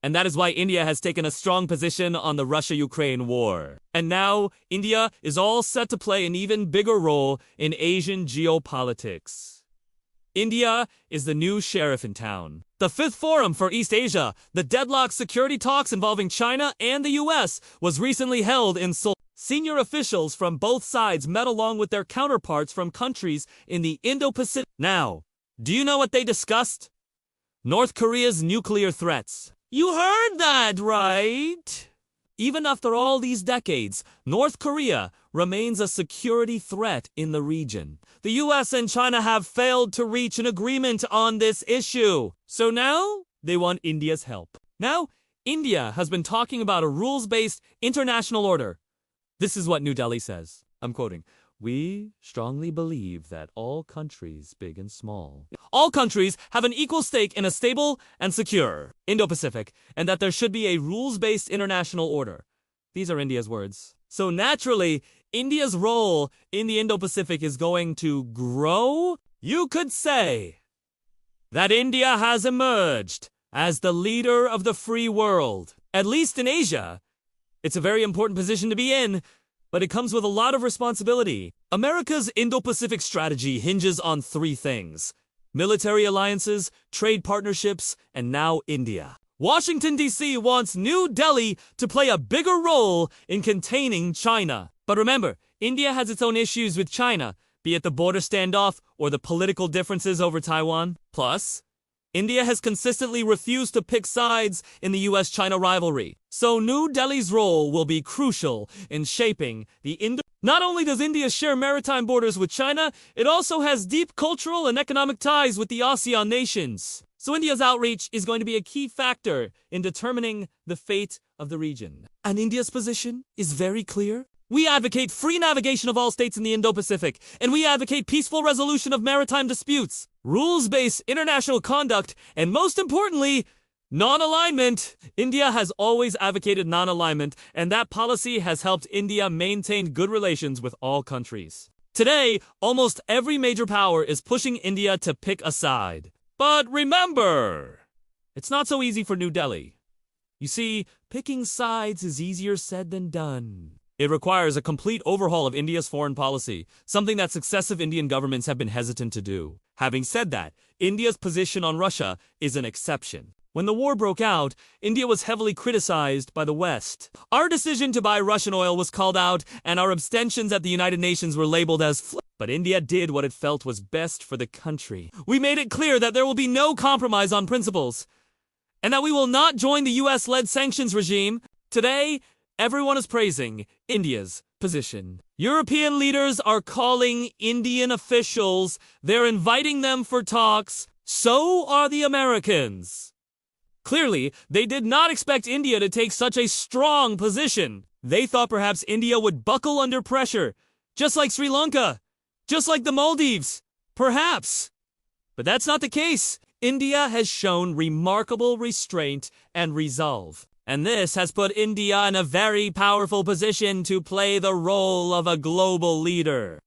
And that is why India has taken a strong position on the Russia-Ukraine war. And now, India is all set to play an even bigger role in Asian geopolitics. India is the new sheriff in town. The fifth forum for East Asia, the deadlocked security talks involving China and the US, was recently held in Seoul. Senior officials from both sides met along with their counterparts from countries in the Indo-Pacific. Now, do you know what they discussed? North Korea's nuclear threats. You heard that, right? Even after all these decades, North Korea remains a security threat in the region. The US and China have failed to reach an agreement on this issue. So now, they want India's help. Now, India has been talking about a rules-based international order. This is what New Delhi says. I'm quoting. We strongly believe that all countries, big and small, all countries have an equal stake in a stable and secure Indo-Pacific, and that there should be a rules-based international order. These are India's words. So naturally, India's role in the Indo-Pacific is going to grow. You could say that India has emerged as the leader of the free world, at least in Asia. It's a very important position to be in, but it comes with a lot of responsibility. America's Indo-Pacific strategy hinges on three things: military alliances, trade partnerships, and now India. Washington, D.C. wants New Delhi to play a bigger role in containing China. But remember, India has its own issues with China, be it the border standoff or the political differences over Taiwan. Plus, India has consistently refused to pick sides in the US-China rivalry. So New Delhi's role will be crucial in shaping the Indo. Not only does India share maritime borders with China, it also has deep cultural and economic ties with the ASEAN nations. So India's outreach is going to be a key factor in determining the fate of the region. And India's position is very clear. We advocate free navigation of all states in the Indo-Pacific, and we advocate peaceful resolution of maritime disputes, rules-based international conduct, and most importantly, non-alignment. India has always advocated non-alignment, and that policy has helped India maintain good relations with all countries. Today, almost every major power is pushing India to pick a side. But remember, it's not so easy for New Delhi. You see, picking sides is easier said than done. It requires a complete overhaul of India's foreign policy, something that successive Indian governments have been hesitant to do. Having said that, India's position on Russia is an exception. When the war broke out, India was heavily criticized by the West. Our decision to buy Russian oil was called out, and our abstentions at the United Nations were labeled as But India did what it felt was best for the country. We made it clear that there will be no compromise on principles, and that we will not join the US-led sanctions regime. Today, everyone is praising India's position. European leaders are calling Indian officials. They're inviting them for talks. So are the Americans. Clearly, they did not expect India to take such a strong position. They thought perhaps India would buckle under pressure, just like Sri Lanka, just like the Maldives, perhaps. But that's not the case. India has shown remarkable restraint and resolve. And this has put India in a very powerful position to play the role of a global leader.